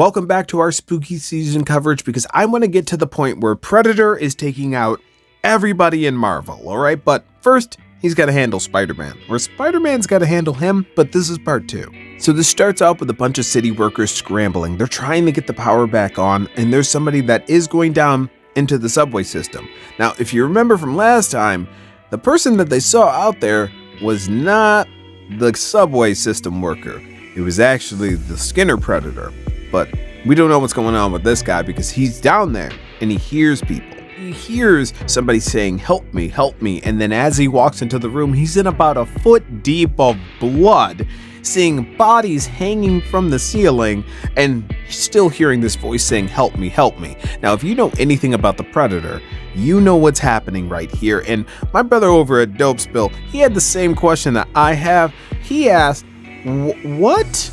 Welcome back to our spooky season coverage because I want to get to the point where Predator is taking out everybody in Marvel, alright? But first, he's got to handle Spider-Man, or Spider-Man's got to handle him, but this is part 2. So this starts out with a bunch of city workers scrambling. They're trying to get the power back on, and there's somebody that is going down into the subway system. Now, if you remember from last time, the person that they saw out there was not the subway system worker. It was actually the Skinner Predator. But we don't know what's going on with this guy because he's down there and he hears people. He hears somebody saying, help me, help me. And then as he walks into the room, he's in about a foot deep of blood, seeing bodies hanging from the ceiling and still hearing this voice saying, help me, help me. Now, if you know anything about the Predator, you know what's happening right here. And my brother over at Dope Spill, he had the same question that I have. He asked, what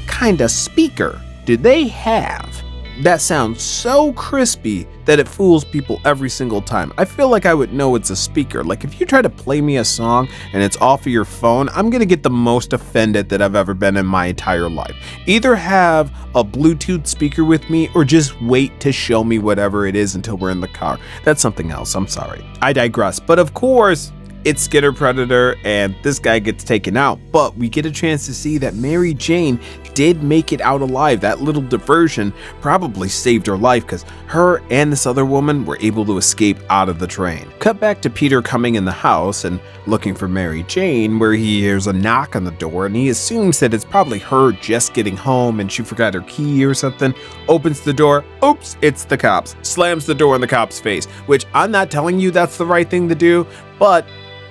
kind of speaker do they have that sounds so crispy that it fools people every single time? I feel like I would know it's a speaker. Like if you try to play me a song and it's off of your phone, I'm gonna get the most offended that I've ever been in my entire life. Either have a Bluetooth speaker with me or just wait to show me whatever it is until we're in the car. That's something else, I'm sorry. I digress. But of course, it's Skinner Predator and this guy gets taken out, but we get a chance to see that Mary Jane did make it out alive. That little diversion probably saved her life because her and this other woman were able to escape out of the train. Cut back to Peter coming in the house and looking for Mary Jane, where he hears a knock on the door and he assumes that it's probably her just getting home and she forgot her key or something. Opens the door, oops, it's the cops. Slams the door in the cop's face, which I'm not telling you that's the right thing to do, but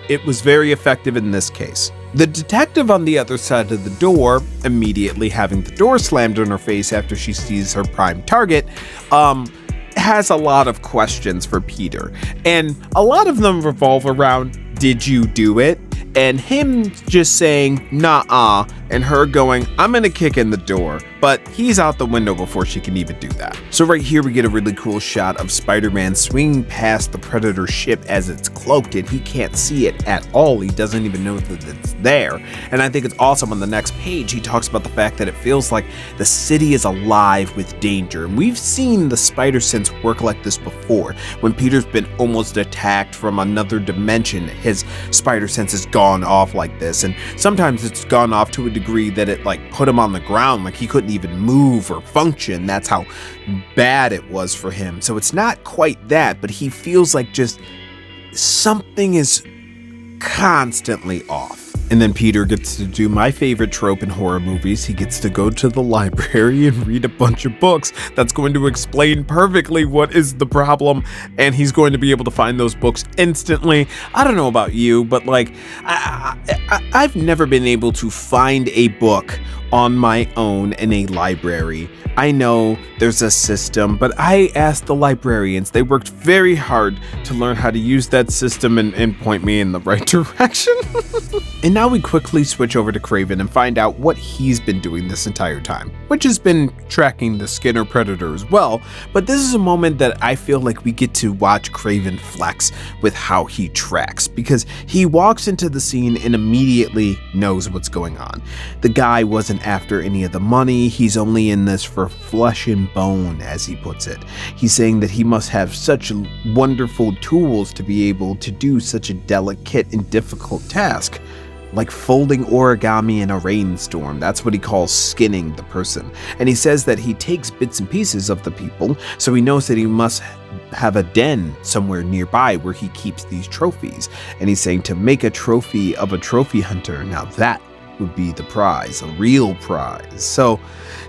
it was very effective in this case. The detective on the other side of the door, immediately having the door slammed in her face after she sees her prime target, has a lot of questions for Peter. And a lot of them revolve around, did you do it? And him just saying, nah-uh, and her going, I'm gonna kick in the door. But he's out the window before she can even do that. So right here we get a really cool shot of Spider-Man swinging past the Predator ship as it's cloaked and he can't see it at all. He doesn't even know that it's there. And I think it's awesome on the next page. He talks about the fact that it feels like the city is alive with danger. And we've seen the spider sense work like this before. When Peter's been almost attacked from another dimension, his spider sense has gone off like this. And sometimes it's gone off to a degree that it like put him on the ground, like he couldn't even move or function. That's how bad it was for him. So it's not quite that, but he feels like just something is constantly off. And then Peter gets to do my favorite trope in horror movies. He gets to go to the library and read a bunch of books that's going to explain perfectly what is the problem, and he's going to be able to find those books instantly. I don't know about you, but like I've never been able to find a book on my own in a library. I know there's a system, but I asked the librarians. They worked very hard to learn how to use that system and point me in the right direction. And now we quickly switch over to Kraven and find out what he's been doing this entire time, which has been tracking the Skinner Predator as well. But this is a moment that I feel like we get to watch Kraven flex with how he tracks, because he walks into the scene and immediately knows what's going on. The guy wasn't after any of the money. He's only in this for flesh and bone, as he puts it. He's saying that he must have such wonderful tools to be able to do such a delicate and difficult task, like folding origami in a rainstorm. That's what he calls skinning the person. And he says that he takes bits and pieces of the people, so he knows that he must have a den somewhere nearby where he keeps these trophies. And he's saying to make a trophy of a trophy hunter, now that would be the prize, a real prize. So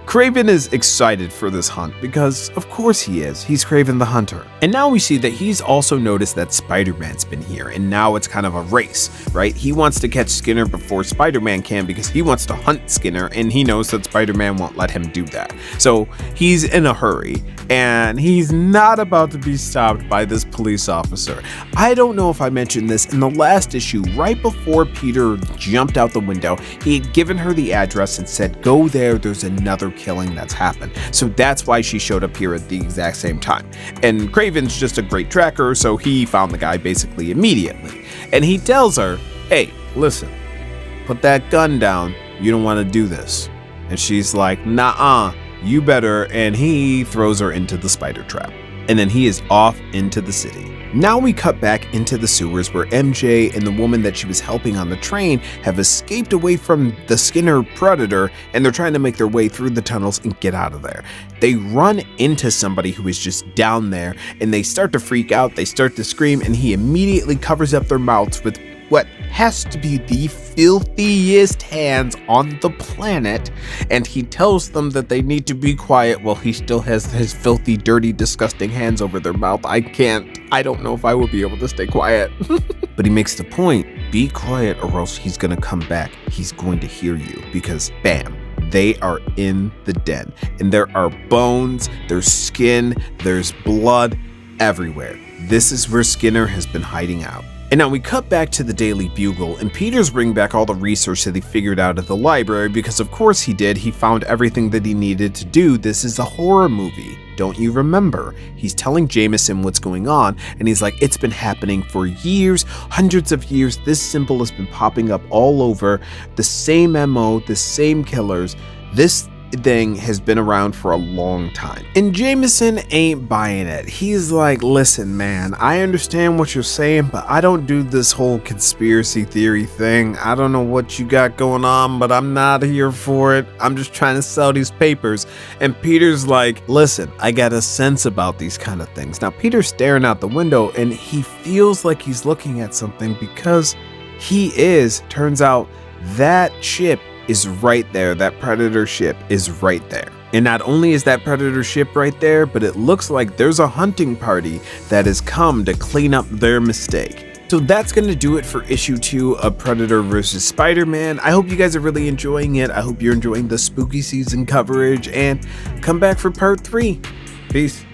Kraven is excited for this hunt because of course he is. He's Kraven the Hunter. And now we see that he's also noticed that Spider-Man's been here, and now it's kind of a race, right? He wants to catch Skinner before Spider-Man can because he wants to hunt Skinner, and he knows that Spider-Man won't let him do that. So he's in a hurry, and he's not about to be stopped by this police officer. I don't know if I mentioned this in the last issue. Right before Peter jumped out the window, he had given her the address and said, go there, there's another killing that's happened. So that's why she showed up here at the exact same time. And Kraven's just a great tracker, so he found the guy basically immediately. And he tells her, hey, listen, put that gun down. You don't want to do this. And she's like, nah-uh, you better, and he throws her into the spider trap. And then he is off into the city. Now we cut back into the sewers where MJ and the woman that she was helping on the train have escaped away from the Skinner predator, and they're trying to make their way through the tunnels and get out of there. They run into somebody who is just down there, and they start to freak out, they start to scream, and he immediately covers up their mouths with what has to be the filthiest hands on the planet, and he tells them that they need to be quiet while he still has his filthy, dirty, disgusting hands over their mouth. I don't know if I would be able to stay quiet. But he makes the point, be quiet or else he's gonna come back. He's going to hear you, because bam, they are in the den, and there are bones, there's skin, there's blood everywhere. This is where Skinner has been hiding out. And now we cut back to the Daily Bugle, and Peter's bringing back all the research that he figured out at the library, because of course he did. He found everything that he needed to do. This is a horror movie. Don't you remember? He's telling Jameson what's going on, and he's like, it's been happening for years, hundreds of years. This symbol has been popping up all over. The same MO, the same killers. This thing has been around for a long time. And Jameson ain't buying it. He's like, listen, man, I understand what you're saying, but I don't do this whole conspiracy theory thing. I don't know what you got going on, but I'm not here for it. I'm just trying to sell these papers. And Peter's like, listen, I got a sense about these kind of things. Now, Peter's staring out the window, and he feels like he's looking at something, because turns out that ship is right there. That Predator ship is right there. And not only is that Predator ship right there, but it looks like there's a hunting party that has come to clean up their mistake. So that's going to do it for issue 2 of Predator vs. Spider-Man. I hope you guys are really enjoying it. I hope you're enjoying the spooky season coverage, and come back for part 3. Peace.